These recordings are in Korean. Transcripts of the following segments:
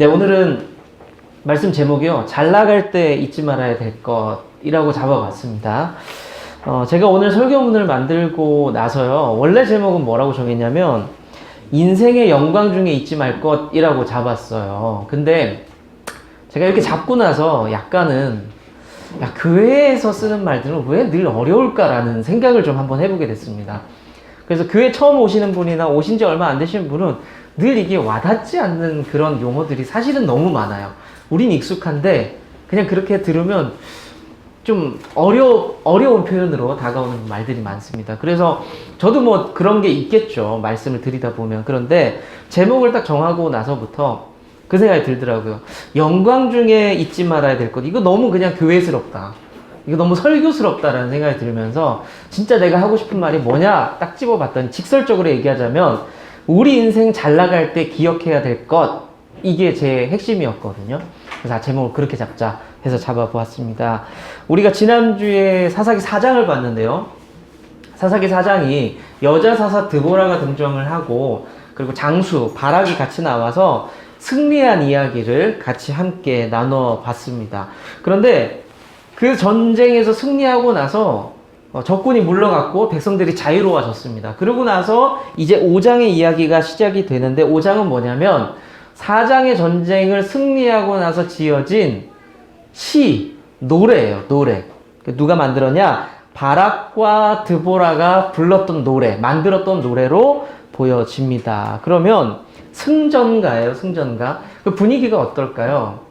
오늘은 말씀 제목이요. 잘 나갈 때 잊지 말아야 될 것이라고 잡아봤습니다. 제가 오늘 설교문을 만들고 나서요. 원래 제목은 뭐라고 정했냐면 인생의 영광 중에 잊지 말 것이라고 잡았어요. 근데 제가 이렇게 잡고 나서 약간은 교회에서 쓰는 말들은 왜 늘 어려울까라는 생각을 좀 한번 해보게 됐습니다. 그래서 교회 처음 오시는 분이나 오신 지 얼마 안 되신 분은 늘 이게 와닿지 않는 그런 용어들이 사실은 너무 많아요. 우린 익숙한데 그냥 그렇게 들으면 좀 어려운 표현으로 다가오는 말들이 많습니다. 그래서 저도 뭐 그런 게 있겠죠. 말씀을 드리다 보면. 그런데 제목을 딱 정하고 나서부터 그 생각이 들더라고요. 영광 중에 잊지 말아야 될 것. 이거 너무 그냥 교회스럽다. 이거 너무 설교스럽다라는 생각이 들면서 진짜 내가 하고 싶은 말이 뭐냐 딱 집어봤더니 직설적으로 얘기하자면 우리 인생 잘 나갈 때 기억해야 될 것, 이게 제 핵심이었거든요. 그래서 제목을 그렇게 잡자 해서 잡아보았습니다. 우리가 지난주에 사사기 4장을 봤는데요. 사사기 4장이 여자 사사 드보라가 등장을 하고 그리고 장수 바락이 같이 나와서 승리한 이야기를 같이 함께 나눠봤습니다. 그런데 그 전쟁에서 승리하고 나서 적군이 물러갔고 백성들이 자유로워졌습니다. 그러고 나서 이제 5장의 이야기가 시작이 되는데 5장은 뭐냐면 4장의 전쟁을 승리하고 나서 지어진 노래예요. 노래. 누가 만들었냐? 바락과 드보라가 불렀던 노래, 만들었던 노래로 보여집니다. 그러면 승전가예요. 승전가. 그 분위기가 어떨까요?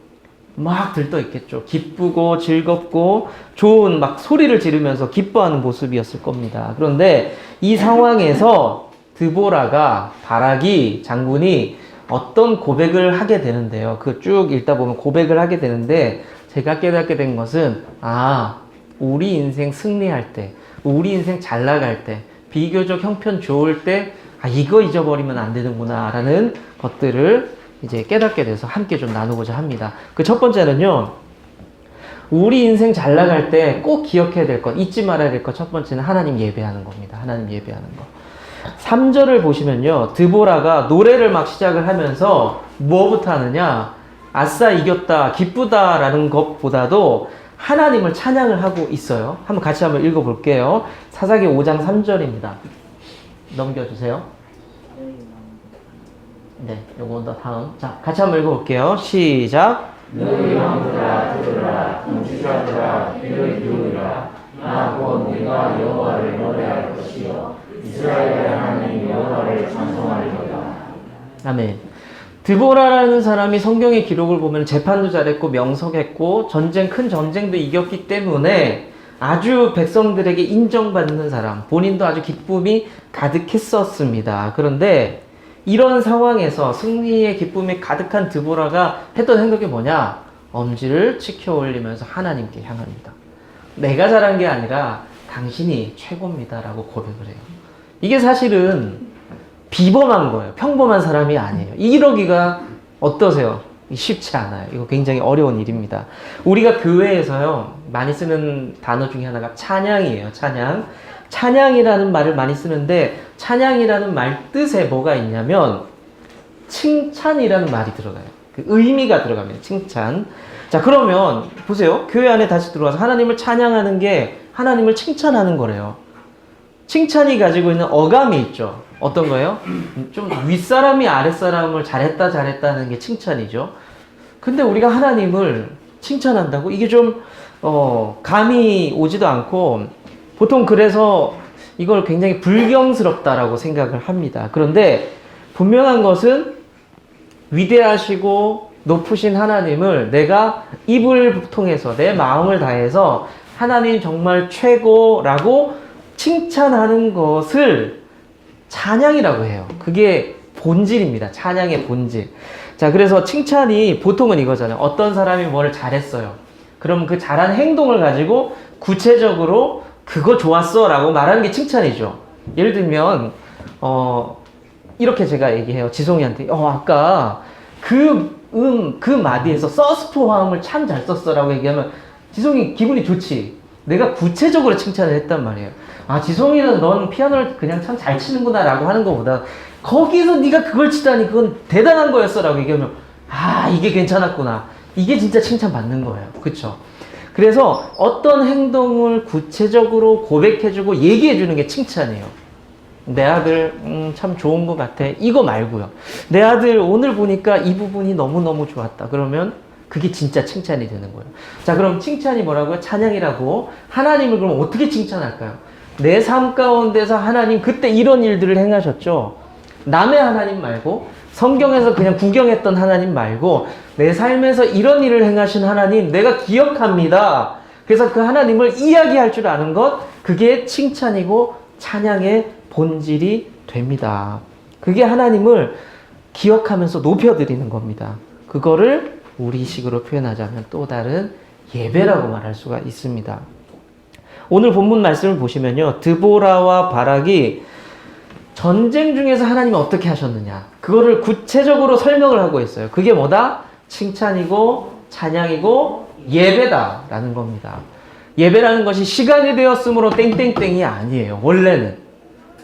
막 들떠 있겠죠. 기쁘고 즐겁고 좋은 막 소리를 지르면서 기뻐하는 모습이었을 겁니다. 그런데 이 상황에서 드보라가 바락이 장군이 어떤 고백을 하게 되는데요. 그 쭉 읽다 보면 고백을 하게 되는데 제가 깨닫게 된 것은 우리 인생 승리할 때, 우리 인생 잘 나갈 때, 비교적 형편 좋을 때 이거 잊어버리면 안 되는구나 라는 것들을 이제 깨닫게 돼서 함께 좀 나누고자 합니다. 그 첫 번째는요. 우리 인생 잘 나갈 때 꼭 기억해야 될 것, 잊지 말아야 될 것 첫 번째는 하나님 예배하는 겁니다. 하나님 예배하는 것. 3절을 보시면요. 드보라가 노래를 막 시작을 하면서 뭐부터 하느냐? 아싸 이겼다, 기쁘다 라는 것보다도 하나님을 찬양을 하고 있어요. 같이 한번 읽어볼게요. 사사기 5장 3절입니다. 넘겨주세요. 네, 요거 다음. 자, 같이 한번 읽어볼게요. 시작. 너희 왕들아 들으라, 군주자들아 귀를 기울이라. 나 곧 네가 여호와를 노래할 것이요 이스라엘의 하나님 여호와를 찬송하리로다. 아멘. 드보라라는 사람이 성경의 기록을 보면 재판도 잘했고 명석했고 큰 전쟁도 이겼기 때문에 아주 백성들에게 인정받는 사람, 본인도 아주 기쁨이 가득했었습니다. 그런데 이런 상황에서 승리의 기쁨이 가득한 드보라가 했던 행동이 뭐냐? 엄지를 치켜 올리면서 하나님께 향합니다. 내가 잘한 게 아니라 당신이 최고입니다 라고 고백을 해요. 이게 사실은 비범한 거예요. 평범한 사람이 아니에요. 이러기가 어떠세요? 쉽지 않아요. 이거 굉장히 어려운 일입니다. 우리가 교회에서요 많이 쓰는 단어 중에 하나가 찬양이에요. 찬양이라는 말을 많이 쓰는데 찬양이라는 말 뜻에 뭐가 있냐면 칭찬이라는 말이 들어가요. 그 의미가 들어갑니다. 칭찬. 자, 그러면 보세요. 교회 안에 다시 들어와서 하나님을 찬양하는 게 하나님을 칭찬하는 거래요. 칭찬이 가지고 있는 어감이 있죠. 어떤 거예요? 좀 윗사람이 아랫사람을 잘했다는 게 칭찬이죠. 근데 우리가 하나님을 칭찬한다고? 이게 좀 감이 오지도 않고 보통 그래서 이걸 굉장히 불경스럽다라고 생각을 합니다. 그런데 분명한 것은 위대하시고 높으신 하나님을 내가 입을 통해서 내 마음을 다해서 하나님 정말 최고라고 칭찬하는 것을 찬양이라고 해요. 그게 본질입니다. 찬양의 본질. 자, 그래서 칭찬이 보통은 이거잖아요. 어떤 사람이 뭘 잘했어요. 그럼 그 잘한 행동을 가지고 구체적으로 그거 좋았어 라고 말하는 게 칭찬이죠. 예를 들면 이렇게 제가 얘기해요. 지송이한테 아까 그 마디에서 서스포 화음을 참 잘 썼어 라고 얘기하면 지송이 기분이 좋지. 내가 구체적으로 칭찬을 했단 말이에요. 지송이는 넌 피아노를 그냥 참 잘 치는구나 라고 하는 것보다 거기서 네가 그걸 치다니 그건 대단한 거였어 라고 얘기하면 아, 이게 괜찮았구나. 이게 진짜 칭찬받는 거예요. 그쵸? 그래서 어떤 행동을 구체적으로 고백해주고 얘기해주는 게 칭찬이에요. 내 아들 참 좋은 것 같아. 이거 말고요. 내 아들 오늘 보니까 이 부분이 너무너무 좋았다. 그러면 그게 진짜 칭찬이 되는 거예요. 자, 그럼 칭찬이 뭐라고요? 찬양이라고. 하나님을 그럼 어떻게 칭찬할까요? 내 삶 가운데서 하나님 그때 이런 일들을 행하셨죠. 남의 하나님 말고, 성경에서 그냥 구경했던 하나님 말고, 내 삶에서 이런 일을 행하신 하나님 내가 기억합니다. 그래서 그 하나님을 이야기할 줄 아는 것, 그게 칭찬이고 찬양의 본질이 됩니다. 그게 하나님을 기억하면서 높여드리는 겁니다. 그거를 우리식으로 표현하자면 또 다른 예배라고 말할 수가 있습니다. 오늘 본문 말씀을 보시면요, 드보라와 바락이 전쟁 중에서 하나님이 어떻게 하셨느냐, 그거를 구체적으로 설명을 하고 있어요. 그게 뭐다? 칭찬이고 찬양이고 예배다라는 겁니다. 예배라는 것이 시간이 되었으므로 땡땡땡이 아니에요. 원래는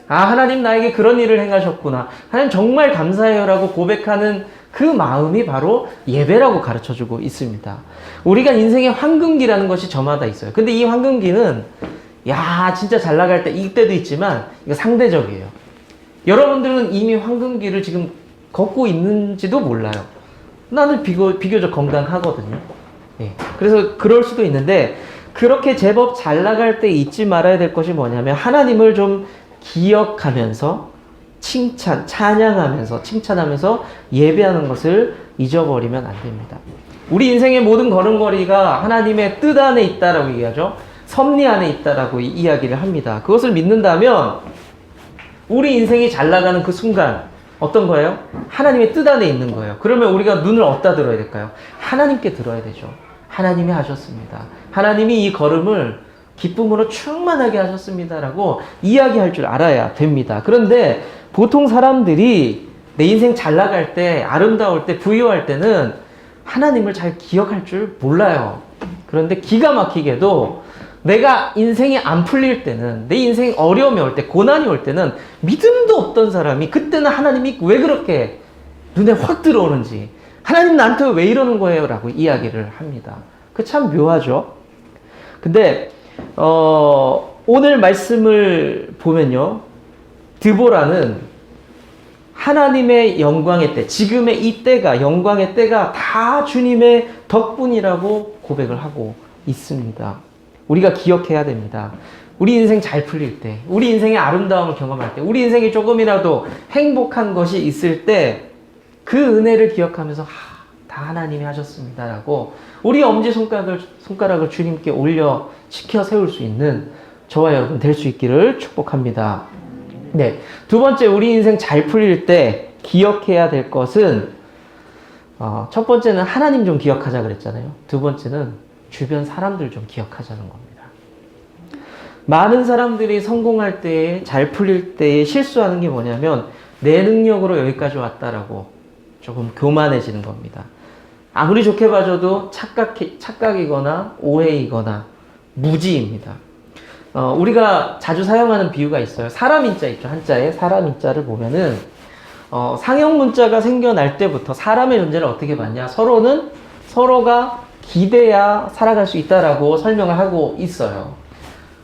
하나님 나에게 그런 일을 행하셨구나, 하나님 정말 감사해요라고 고백하는 그 마음이 바로 예배라고 가르쳐주고 있습니다. 우리가 인생의 황금기라는 것이 저마다 있어요. 근데 이 황금기는 진짜 잘 나갈 때 이때도 있지만 이거 상대적이에요. 여러분들은 이미 황금기를 지금 걷고 있는지도 몰라요. 나는 비교적 건강하거든요. 그래서 그럴 수도 있는데, 그렇게 제법 잘 나갈 때 잊지 말아야 될 것이 뭐냐면 하나님을 좀 기억하면서 찬양하면서 칭찬하면서 예배하는 것을 잊어버리면 안 됩니다. 우리 인생의 모든 걸음걸이가 하나님의 뜻 안에 있다라고 얘기하죠. 섭리 안에 있다라고 이야기를 합니다. 그것을 믿는다면 우리 인생이 잘 나가는 그 순간 어떤 거예요? 하나님의 뜻 안에 있는 거예요. 그러면 우리가 눈을 어디다 들어야 될까요? 하나님께 들어야 되죠. 하나님이 하셨습니다. 하나님이 이 걸음을 기쁨으로 충만하게 하셨습니다라고 이야기할 줄 알아야 됩니다. 그런데 보통 사람들이 내 인생 잘 나갈 때, 아름다울 때, 부유할 때는 하나님을 잘 기억할 줄 몰라요. 그런데 기가 막히게도 내가 인생이 안 풀릴 때는, 내 인생 어려움이 올 때, 고난이 올 때는 믿음도 없던 사람이 그때는 하나님이 왜 그렇게 눈에 확 들어오는지, 하나님 나한테 왜 이러는 거예요? 라고 이야기를 합니다. 그 참 묘하죠? 근데 오늘 말씀을 보면요, 드보라는 하나님의 영광의 때, 지금의 이 때가, 영광의 때가 다 주님의 덕분이라고 고백을 하고 있습니다. 우리가 기억해야 됩니다. 우리 인생 잘 풀릴 때, 우리 인생의 아름다움을 경험할 때, 우리 인생이 조금이라도 행복한 것이 있을 때 그 은혜를 기억하면서 다 하나님이 하셨습니다라고 우리 엄지손가락을 주님께 올려 지켜 세울 수 있는 저와 여러분 될 수 있기를 축복합니다. 네, 두 번째, 우리 인생 잘 풀릴 때 기억해야 될 것은 첫 번째는 하나님 좀 기억하자 그랬잖아요. 두 번째는 주변 사람들 좀 기억하자는 겁니다. 많은 사람들이 성공할 때, 잘 풀릴 때 실수하는 게 뭐냐면 내 능력으로 여기까지 왔다라고 조금 교만해지는 겁니다. 아무리 좋게 봐줘도 착각이거나 오해이거나 무지입니다. 우리가 자주 사용하는 비유가 있어요. 사람 인자 있죠. 한자에 사람 인자를 보면은 상형 문자가 생겨날 때부터 사람의 존재를 어떻게 봤냐? 서로가 기대야 살아갈 수 있다라고 설명을 하고 있어요.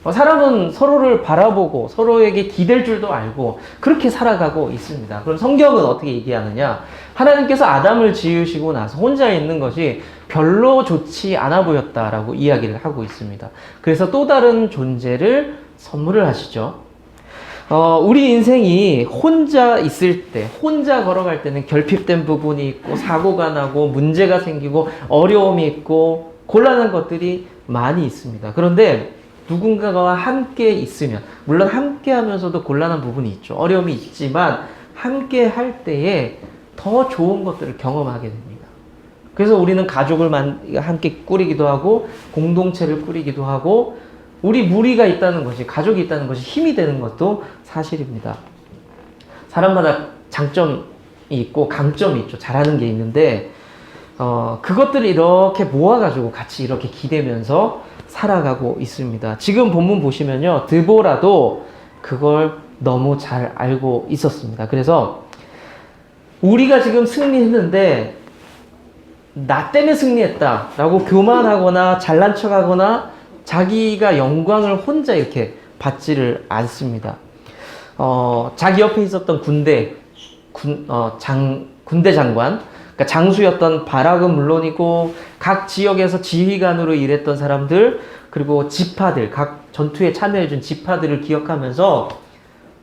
사람은 서로를 바라보고 서로에게 기댈 줄도 알고 그렇게 살아가고 있습니다. 그럼 성경은 어떻게 얘기하느냐? 하나님께서 아담을 지으시고 나서 혼자 있는 것이 별로 좋지 않아 보였다라고 이야기를 하고 있습니다. 그래서 또 다른 존재를 선물을 하시죠. 우리 인생이 혼자 있을 때, 혼자 걸어갈 때는 결핍된 부분이 있고 사고가 나고 문제가 생기고 어려움이 있고 곤란한 것들이 많이 있습니다. 그런데 누군가와 함께 있으면, 물론 함께 하면서도 곤란한 부분이 있죠. 어려움이 있지만 함께 할 때에 더 좋은 것들을 경험하게 됩니다. 그래서 우리는 가족을 함께 꾸리기도 하고 공동체를 꾸리기도 하고 우리 무리가 있다는 것이, 가족이 있다는 것이 힘이 되는 것도 사실입니다. 사람마다 장점이 있고 강점이 있죠. 잘하는 게 있는데 그것들을 이렇게 모아가지고 같이 이렇게 기대면서 살아가고 있습니다. 지금 본문 보시면요, 드보라도 그걸 너무 잘 알고 있었습니다. 그래서 우리가 지금 승리했는데 나 때문에 승리했다라고 교만하거나 잘난 척하거나 자기가 영광을 혼자 이렇게 받지를 않습니다. 자기 옆에 있었던 군대 장관, 그러니까 장수였던 바락은 물론이고 각 지역에서 지휘관으로 일했던 사람들, 그리고 지파들, 각 전투에 참여해준 지파들을 기억하면서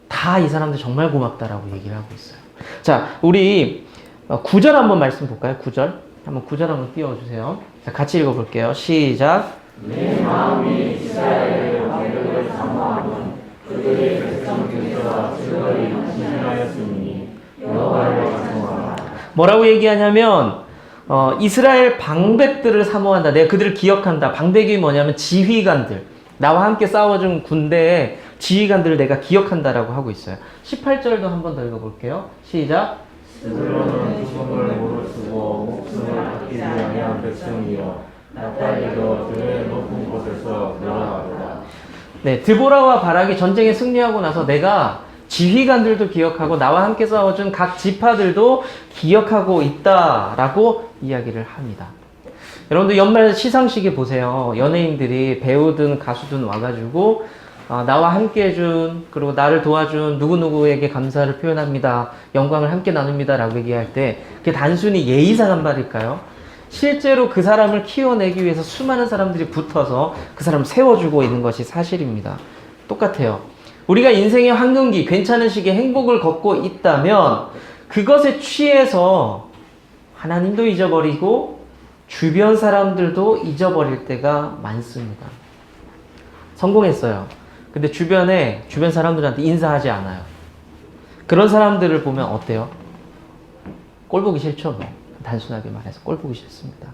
다 이 사람들 정말 고맙다라고 얘기를 하고 있어요. 자, 우리 9절 한번 말씀 볼까요? 9절. 한번 9절 한번 띄워주세요. 자, 같이 읽어볼게요. 시작. 내 마음이 이스라엘의 왕들을 사모함은 그들의 백성 중에서 즐거이 진하였으니 여호와를 찬송하라. 뭐라고 얘기하냐면 이스라엘 방백들을 사모한다. 내가 그들을 기억한다. 방백이 뭐냐면 지휘관들. 나와 함께 싸워준 군대의 지휘관들을 내가 기억한다라고 하고 있어요. 18절도 한번 더 읽어볼게요. 시작. 스불론은 죽음을 무릅쓰고 목숨을 아끼지 아니한 백성이요 납달리도 들의 높은 곳에서 돌아가리라. 네, 드보라와 바락이 전쟁에 승리하고 나서 내가 지휘관들도 기억하고 나와 함께 싸워준 각 지파들도 기억하고 있다라고 이야기를 합니다. 여러분들 연말 시상식에 보세요. 연예인들이 배우든 가수든 와가지고 나와 함께 해준, 그리고 나를 도와준 누구누구에게 감사를 표현합니다. 영광을 함께 나눕니다. 라고 얘기할 때 그게 단순히 예의상한 말일까요? 실제로 그 사람을 키워내기 위해서 수많은 사람들이 붙어서 그 사람을 세워주고 있는 것이 사실입니다. 똑같아요. 우리가 인생의 황금기, 괜찮은 시기에 행복을 걷고 있다면 그것에 취해서 하나님도 잊어버리고 주변 사람들도 잊어버릴 때가 많습니다. 성공했어요. 근데 주변 사람들한테 인사하지 않아요. 그런 사람들을 보면 어때요? 꼴 보기 싫죠, 뭐. 단순하게 말해서 꼴 보기 싫습니다.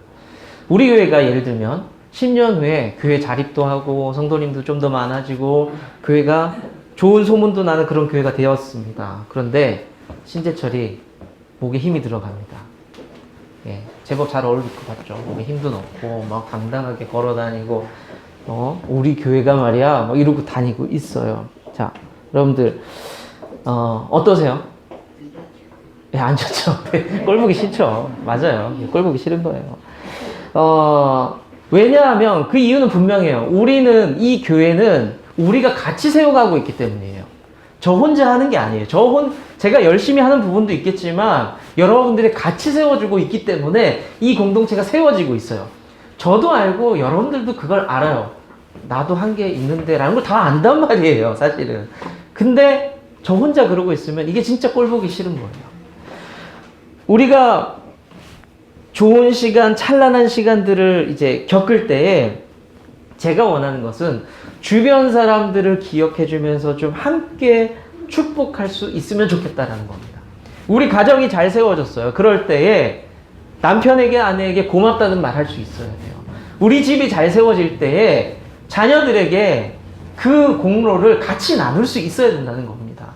우리 교회가 예를 들면 10년 후에 교회 자립도 하고 성도님도 좀 더 많아지고 교회가 좋은 소문도 나는 그런 교회가 되었습니다. 그런데 신재철이 목에 힘이 들어갑니다. 예, 제법 잘 어울릴 것 같죠. 목에 힘도 넣고 막 당당하게 걸어다니고 우리 교회가 말이야 막 이러고 다니고 있어요. 자, 여러분들 어떠세요? 예, 안 좋죠. 꼴 보기 싫죠. 맞아요. 꼴 보기 싫은 거예요. 왜냐하면 그 이유는 분명해요. 이 교회는 우리가 같이 세워가고 있기 때문이에요. 저 혼자 하는 게 아니에요. 제가 열심히 하는 부분도 있겠지만 여러분들이 같이 세워주고 있기 때문에 이 공동체가 세워지고 있어요. 저도 알고 여러분들도 그걸 알아요. 나도 한 게 있는데 라는 걸 다 안단 말이에요, 사실은. 근데 저 혼자 그러고 있으면 이게 진짜 꼴 보기 싫은 거예요. 우리가 좋은 시간, 찬란한 시간들을 이제 겪을 때에 제가 원하는 것은 주변 사람들을 기억해주면서 좀 함께 축복할 수 있으면 좋겠다라는 겁니다. 우리 가정이 잘 세워졌어요. 그럴 때에 남편에게, 아내에게 고맙다는 말 할 수 있어야 돼요. 우리 집이 잘 세워질 때에 자녀들에게 그 공로를 같이 나눌 수 있어야 된다는 겁니다.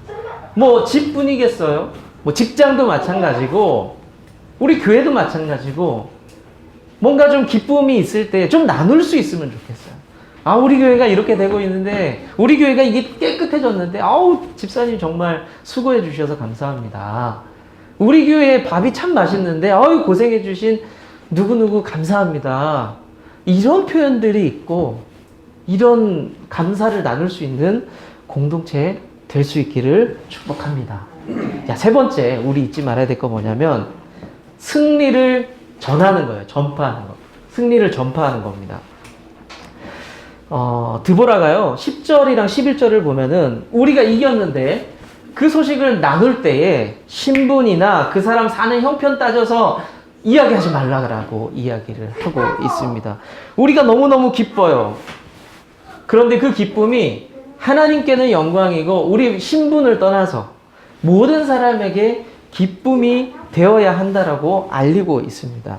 뭐 집뿐이겠어요? 뭐 직장도 마찬가지고 우리 교회도 마찬가지고 뭔가 좀 기쁨이 있을 때 좀 나눌 수 있으면 좋겠어요. 우리 교회가 이렇게 되고 있는데 우리 교회가 이게 깨끗해졌는데 집사님 정말 수고해 주셔서 감사합니다. 우리 교회에 밥이 참 맛있는데 고생해 주신 누구누구 감사합니다. 이런 표현들이 있고 이런 감사를 나눌 수 있는 공동체 될 수 있기를 축복합니다. 자, 세 번째 우리 잊지 말아야 될 거 뭐냐면 승리를 전하는 거예요. 전파하는 거. 승리를 전파하는 겁니다. 드보라가요 10절이랑 11절을 보면은 우리가 이겼는데 그 소식을 나눌 때에 신분이나 그 사람 사는 형편 따져서 이야기하지 말라고 이야기를 하고 있습니다. 우리가 너무너무 기뻐요. 그런데 그 기쁨이 하나님께는 영광이고 우리 신분을 떠나서 모든 사람에게 기쁨이 되어야 한다라고 알리고 있습니다.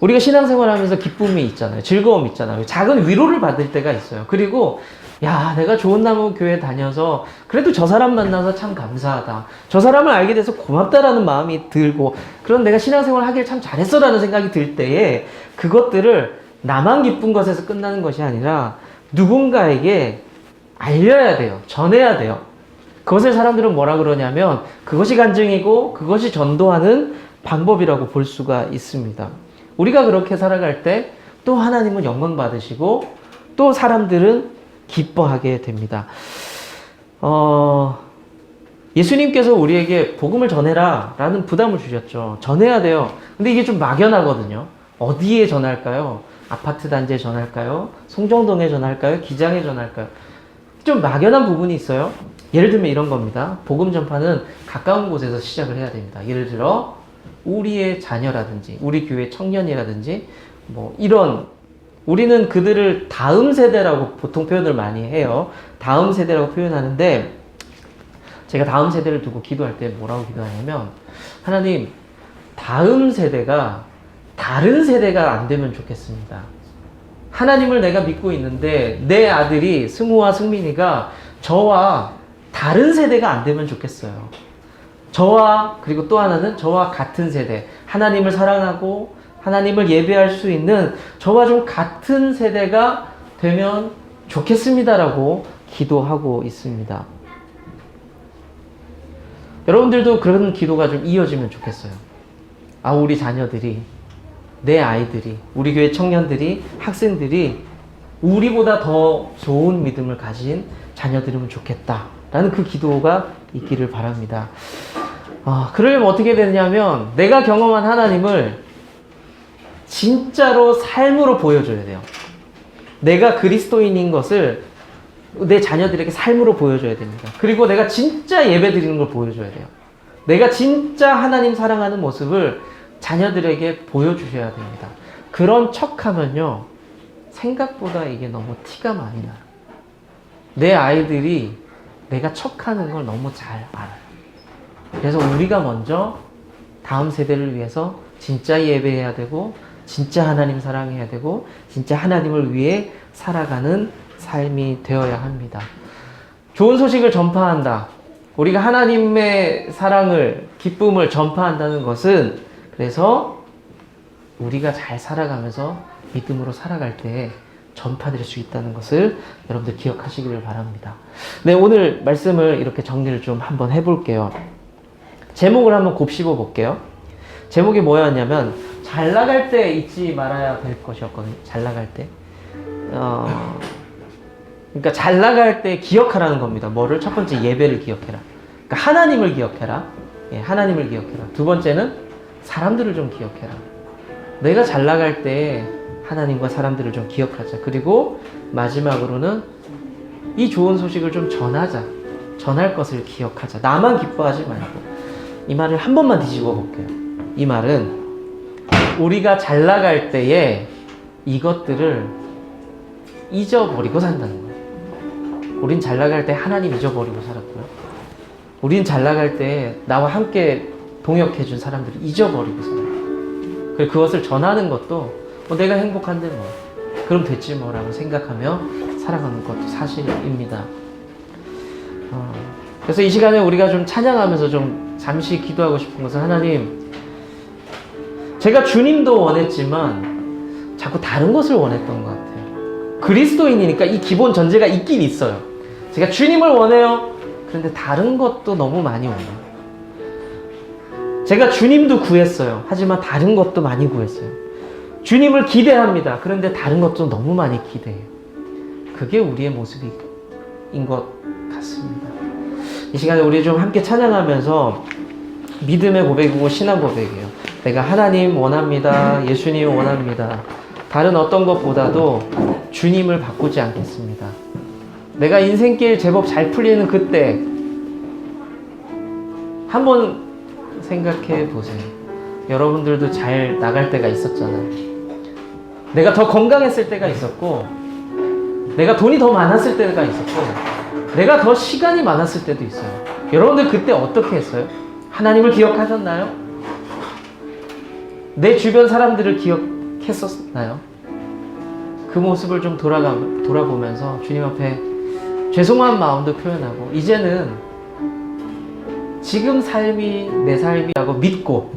우리가 신앙생활 하면서 기쁨이 있잖아요. 즐거움이 있잖아요. 작은 위로를 받을 때가 있어요. 그리고 내가 좋은 나무 교회 다녀서 그래도 저 사람 만나서 참 감사하다. 저 사람을 알게 돼서 고맙다라는 마음이 들고 그런 내가 신앙생활 하길 참 잘했어라는 생각이 들 때에 그것들을 나만 기쁜 것에서 끝나는 것이 아니라 누군가에게 알려야 돼요. 전해야 돼요. 그것을 사람들은 뭐라 그러냐면 그것이 간증이고 그것이 전도하는 방법이라고 볼 수가 있습니다. 우리가 그렇게 살아갈 때 또 하나님은 영광 받으시고 또 사람들은 기뻐하게 됩니다. 예수님께서 우리에게 복음을 전해라 라는 부담을 주셨죠. 전해야 돼요. 근데 이게 좀 막연하거든요. 어디에 전할까요? 아파트 단지에 전할까요? 송정동에 전할까요? 기장에 전할까요? 좀 막연한 부분이 있어요. 예를 들면 이런 겁니다. 복음 전파는 가까운 곳에서 시작을 해야 됩니다. 예를 들어 우리의 자녀라든지 우리 교회 청년이라든지 뭐 이런, 우리는 그들을 다음 세대라고 보통 표현을 많이 해요. 다음 세대라고 표현하는데 제가 다음 세대를 두고 기도할 때 뭐라고 기도하냐면, 하나님, 다음 세대가 다른 세대가 안 되면 좋겠습니다. 하나님을 내가 믿고 있는데 내 아들이 승우와 승민이가 저와 다른 세대가 안 되면 좋겠어요. 저와, 그리고 또 하나는 저와 같은 세대, 하나님을 사랑하고 하나님을 예배할 수 있는 저와 좀 같은 세대가 되면 좋겠습니다라고 기도하고 있습니다. 여러분들도 그런 기도가 좀 이어지면 좋겠어요. 아, 우리 자녀들이, 내 아이들이, 우리 교회 청년들이, 학생들이 우리보다 더 좋은 믿음을 가진 자녀들이면 좋겠다라는 그 기도가 있기를 바랍니다. 그러려면 어떻게 되냐면 내가 경험한 하나님을 진짜로 삶으로 보여줘야 돼요. 내가 그리스도인인 것을 내 자녀들에게 삶으로 보여줘야 됩니다. 그리고 내가 진짜 예배 드리는 걸 보여줘야 돼요. 내가 진짜 하나님 사랑하는 모습을 자녀들에게 보여주셔야 됩니다. 그런 척하면요, 생각보다 이게 너무 티가 많이 나요. 내 아이들이 내가 척하는 걸 너무 잘 알아요. 그래서 우리가 먼저 다음 세대를 위해서 진짜 예배해야 되고, 진짜 하나님 사랑해야 되고, 진짜 하나님을 위해 살아가는 삶이 되어야 합니다. 좋은 소식을 전파한다. 우리가 하나님의 사랑을, 기쁨을 전파한다는 것은, 그래서 우리가 잘 살아가면서 믿음으로 살아갈 때 전파될 수 있다는 것을 여러분들 기억하시기를 바랍니다. 네, 오늘 말씀을 이렇게 정리를 좀 한번 해볼게요. 제목을 한번 곱씹어 볼게요. 제목이 뭐였냐면 잘 나갈 때 잊지 말아야 될 것이었거든요. 잘 나갈 때. 그러니까 잘 나갈 때 기억하라는 겁니다. 뭐를? 첫 번째, 예배를 기억해라. 그러니까 하나님을 기억해라. 예, 하나님을 기억해라. 두 번째는 사람들을 좀 기억해라. 내가 잘 나갈 때 하나님과 사람들을 좀 기억하자. 그리고 마지막으로는 이 좋은 소식을 좀 전하자. 전할 것을 기억하자. 나만 기뻐하지 말고. 이 말을 한 번만 뒤집어 볼게요. 이 말은 우리가 잘 나갈 때에 이것들을 잊어버리고 산다는 거예요. 우린 잘 나갈 때 하나님 잊어버리고 살았고요. 우린 잘 나갈 때 나와 함께 동역해준 사람들을 잊어버리고 살아요. 그리고 그것을 전하는 것도 내가 행복한데 뭐 그럼 됐지 뭐라고 생각하며 살아가는 것도 사실입니다. 그래서 이 시간에 우리가 좀 찬양하면서 좀 잠시 기도하고 싶은 것은, 하나님, 제가 주님도 원했지만 자꾸 다른 것을 원했던 것 같아요. 그리스도인이니까 이 기본 전제가 있긴 있어요. 제가 주님을 원해요. 그런데 다른 것도 너무 많이 원해요. 제가 주님도 구했어요. 하지만 다른 것도 많이 구했어요. 주님을 기대합니다. 그런데 다른 것도 너무 많이 기대해요. 그게 우리의 모습인 것 같습니다. 이 시간에 우리 좀 함께 찬양하면서 믿음의 고백이고 신앙 고백이에요. 내가 하나님 원합니다. 예수님 원합니다. 다른 어떤 것보다도 주님을 바꾸지 않겠습니다. 내가 인생길 제법 잘 풀리는 그때 한번 생각해 보세요. 여러분들도 잘 나갈 때가 있었잖아요. 내가 더 건강했을 때가 있었고, 내가 돈이 더 많았을 때가 있었고, 내가 더 시간이 많았을 때도 있어요. 여러분들 그때 어떻게 했어요? 하나님을 기억하셨나요? 내 주변 사람들을 기억했었나요? 그 모습을 좀 돌아보면서 주님 앞에 죄송한 마음도 표현하고, 이제는 지금 삶이 내 삶이라고 믿고,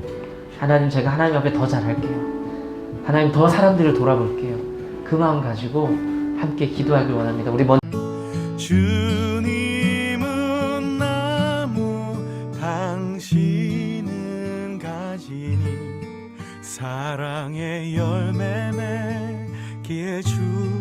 하나님, 제가 하나님 앞에 더 잘할게요. 하나님, 더 사람들을 돌아볼게요. 그 마음 가지고 함께 기도하길 원합니다. 우리 먼저 주님은 나무, 당신은 가지. 열매 맺기에 주